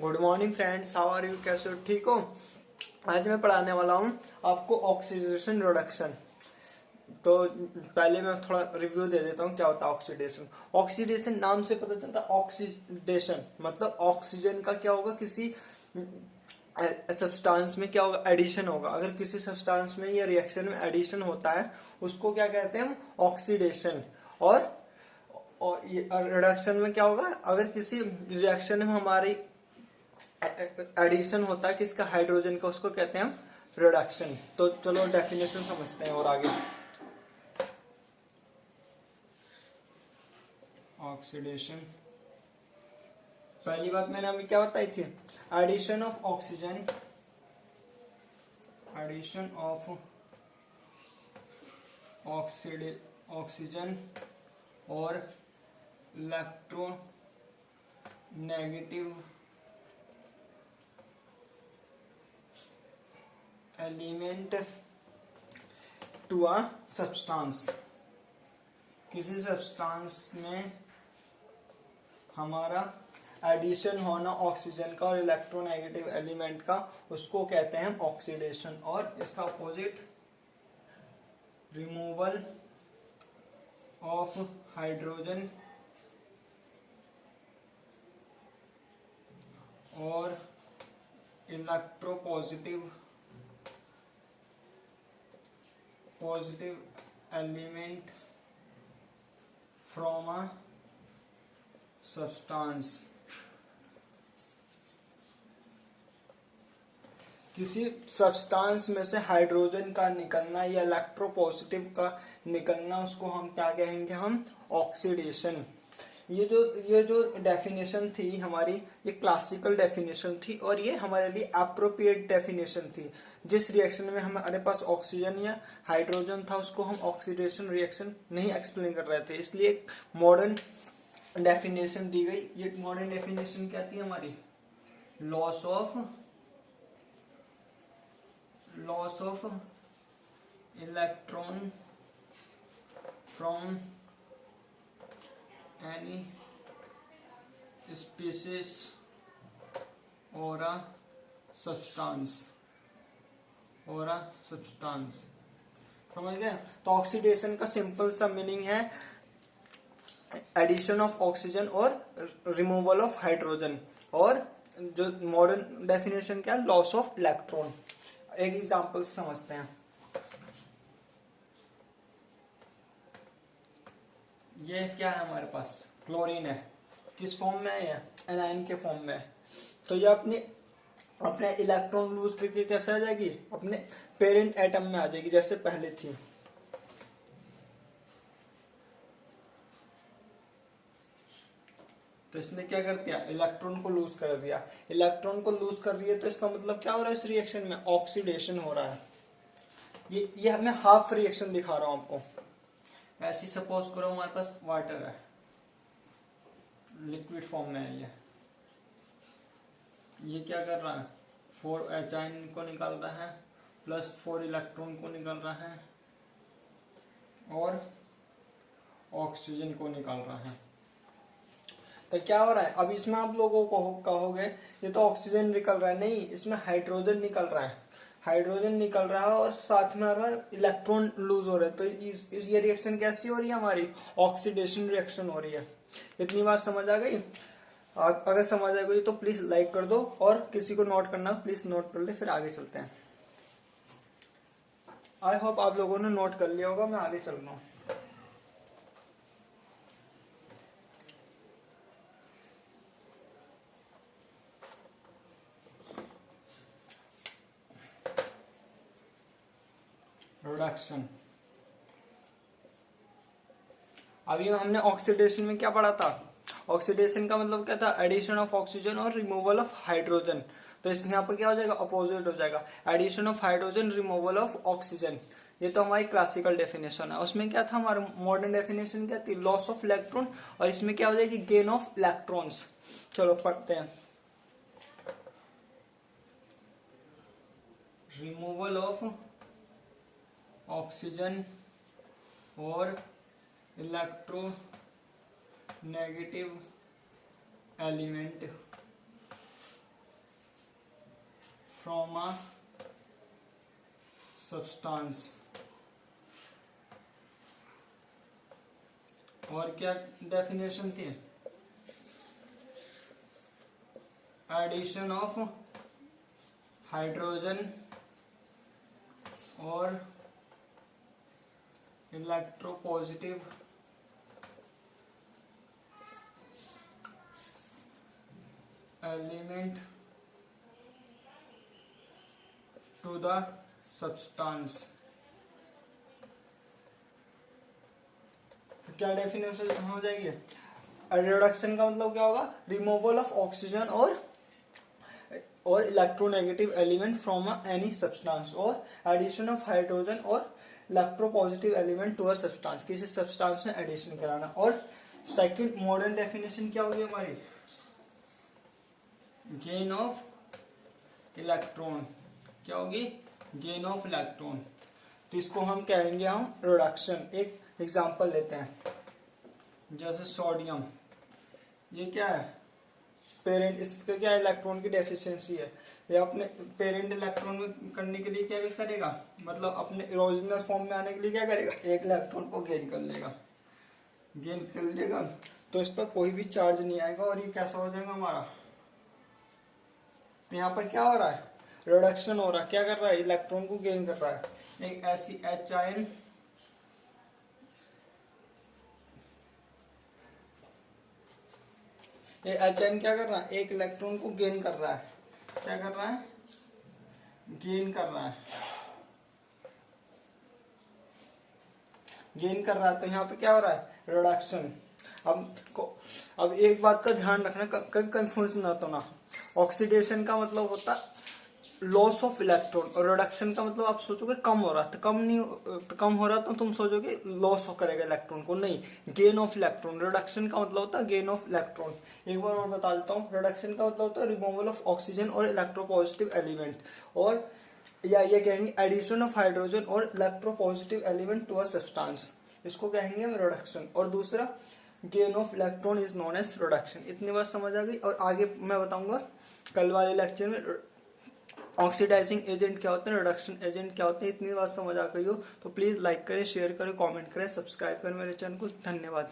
Good morning friends, how are you? कैसे हो? ठीक हो? आज मैं पढ़ाने वाला हूँ आपको ऑक्सीडेशन रिडक्शन। तो पहले मैं थोड़ा रिव्यू दे देता हूँ क्या होता है ऑक्सीडेशन। ऑक्सीडेशन नाम से पता चलता है, ऑक्सीडेशन मतलब ऑक्सीजन का क्या होगा, किसी सब्सटेंस में क्या होगा, एडिशन होगा। अगर किसी सब्सटेंस में या रिएक्शन में एडिशन होता है उसको क्या कहते हैं हम, ऑक्सीडेशन। और रिडक्शन में क्या होगा, अगर किसी रिएक्शन में हमारी एडिशन होता है किसका, हाइड्रोजन का, उसको कहते हैं हम रिडक्शन। तो चलो डेफिनेशन समझते हैं और आगे। ऑक्सीडेशन, पहली बात मैंने अभी क्या बताई थी, addition of oxygen, addition of oxygen और electronegative element to a substance. किसी सब्सटेंस में हमारा एडिशन होना ऑक्सीजन का और इलेक्ट्रोनेगेटिव एलिमेंट का, उसको कहते हैं ऑक्सीडेशन। और इसका अपोजिट रिमूवल ऑफ हाइड्रोजन और electropositive element from a substance. किसी सब्सटेंस में से हाइड्रोजन का निकलना या इलेक्ट्रोपॉजिटिव का निकलना, उसको हम क्या कहेंगे, हम ऑक्सीडेशन। ये जो डेफिनेशन थी हमारी, ये क्लासिकल डेफिनेशन थी और ये हमारे लिए अप्रोप्रिएट डेफिनेशन थी। जिस रिएक्शन में हमारे पास ऑक्सीजन या हाइड्रोजन था उसको हम ऑक्सीडेशन रिएक्शन नहीं एक्सप्लेन कर रहे थे, इसलिए मॉडर्न डेफिनेशन दी गई। ये मॉडर्न डेफिनेशन क्या थी हमारी, loss of electron from any species और अ सब्सटेंस समझ गए? तो ऑक्सीडेशन का सिंपल सा मीनिंग है एडिशन ऑफ ऑक्सीजन और रिमूवल ऑफ हाइड्रोजन। और जो मॉडर्न डेफिनेशन क्या है, लॉस ऑफ इलेक्ट्रॉन। एक एग्जांपल समझते हैं। ये क्या है हमारे पास, क्लोरीन है। किस फॉर्म में है ये, एनाइन के फॉर्म में है। तो ये अपने इलेक्ट्रॉन लूज करके कैसे आ जाएगी, अपने पेरेंट एटम में आ जाएगी जैसे पहले थी। तो इसने क्या कर दिया, इलेक्ट्रॉन को लूज कर दिया। इलेक्ट्रॉन को लूज कर रही है तो इसका मतलब क्या हो रहा है, इस रिएक्शन में ऑक्सीडेशन हो रहा है। ये मैं हाफ रिएक्शन दिखा रहा हूं आपको। ऐसी सपोज करो हमारे पास वाटर है, लिक्विड फॉर्म में है ये क्या कर रहा है, 4 को निकाल रहा है, +4 इलेक्ट्रॉन को निकाल रहा है और ऑक्सीजन को निकाल रहा है। तो क्या हो रहा है, अब इसमें आप लोगों को कहोगे ये तो ऑक्सीजन निकल रहा है, नहीं, इसमें हाइड्रोजन निकल रहा है। हाइड्रोजन निकल रहा है और साथ में इलेक्ट्रॉन लूज हो रहे हैं। तो ये रिएक्शन कैसी हो रही है हमारी, ऑक्सीडेशन रिएक्शन हो रही है। इतनी बात समझ आ गई? अगर समझ आ गई तो प्लीज लाइक कर दो, और किसी को नोट करना प्लीज नोट कर ले, फिर आगे चलते हैं। आई होप आप लोगों ने नोट कर लिया होगा, मैं आगे चल रहा हूँ। रिडक्शन, अभी हमने ऑक्सीडेशन में क्या पढ़ा था, ऑक्सीडेशन का मतलब क्या था, एडिशन ऑफ ऑक्सीजन और रिमूवल ऑफ हाइड्रोजन। तो इसमें यहाँ पर क्या हो जाएगा, अपोजिट हो जाएगा, addition of hydrogen removal of oxygen. ये तो हमारी क्लासिकल डेफिनेशन है। उसमें क्या था, हमारा मॉडर्न डेफिनेशन क्या थी, लॉस ऑफ इलेक्ट्रॉन, और इसमें क्या हो जाएगी, गेन ऑफ इलेक्ट्रॉन्स। चलो पढ़ते हैं। रिमूवल ऑफ ऑक्सीजन और electronegative element from a substance. और क्या डेफिनेशन थी? एडिशन ऑफ हाइड्रोजन और electropositive element to the substance. क्या डेफिनेशन हो जाएगी? रिडक्शन का मतलब क्या होगा? रिमूवल ऑफ ऑक्सीजन और electronegative element from any substance, और एडिशन ऑफ हाइड्रोजन और electropositive element to a substance, किसी सब्सटेंस में एडिशन कराना। और सेकंड मॉडर्न डेफिनेशन क्या होगी हमारी? Gain of electron. क्या होगी? Gain of electron. तो इसको हम कहेंगे हम रिडक्शन। एक एग्जांपल लेते हैं, जैसे सोडियम, ये क्या है? पेरेंट, इसका क्या है? इलेक्ट्रॉन की डेफिशिएंसी है। ये अपने पेरेंट इलेक्ट्रॉन में करने के लिए क्या करेगा? मतलब अपने ओरिजिनल फॉर्म में आने के लिए क्या करेगा? एक इलेक्ट्रॉन को गेन कर लेगा। तो इस पर कोई भी चार्ज नहीं आएगा और ये कैसा हो जाएगा हमारा? तो यहाँ पर क्या हो रहा है? रिडक्शन हो रहा है। क्या कर रहा है? इलेक्ट्रॉन को गेन कर रहा है। एक ऐसी एच आयन ये एच आयन क्या कर रहा है? एक इलेक्ट्रॉन को गेन कर रहा है। क्या कर रहा है? गेन कर रहा है। तो यहाँ पे क्या हो रहा है? रिडक्शन। अब एक बात का ध्यान रखना, कभी कंफ्यूजन ना तो ना। ऑक्सीडेशन का मतलब होता लॉस ऑफ इलेक्ट्रॉन, और रिडक्शन का मतलब आप सोचोगे कम हो रहा, तो कम हो रहा तो तुम सोचोगे लॉस हो करेगा इलेक्ट्रॉन को। नहीं, गेन ऑफ इलेक्ट्रॉन। रिडक्शन का मतलब होता है गेन ऑफ इलेक्ट्रॉन। एक बार और बता देता हूँ, रिडक्शन का मतलब होता है रिमूवल ऑफ ऑक्सीजन और इलेक्ट्रोपॉजिटिव एलिमेंट, और या ये कहेंगे एडिशन ऑफ हाइड्रोजन और electropositive element to a substance, इसको कहेंगे हम रिडक्शन। और दूसरा gain of electron is known as reduction. इतनी बात समझ आ गई। और आगे मैं बताऊंगा कल वाले लेक्चर में ऑक्सीडाइजिंग एजेंट क्या होते हैं, रिडक्शन एजेंट क्या होते हैं। इतनी बात समझ आ गई हो तो प्लीज लाइक करें, शेयर करें, कमेंट करें, सब्सक्राइब करें मेरे चैनल को। धन्यवाद।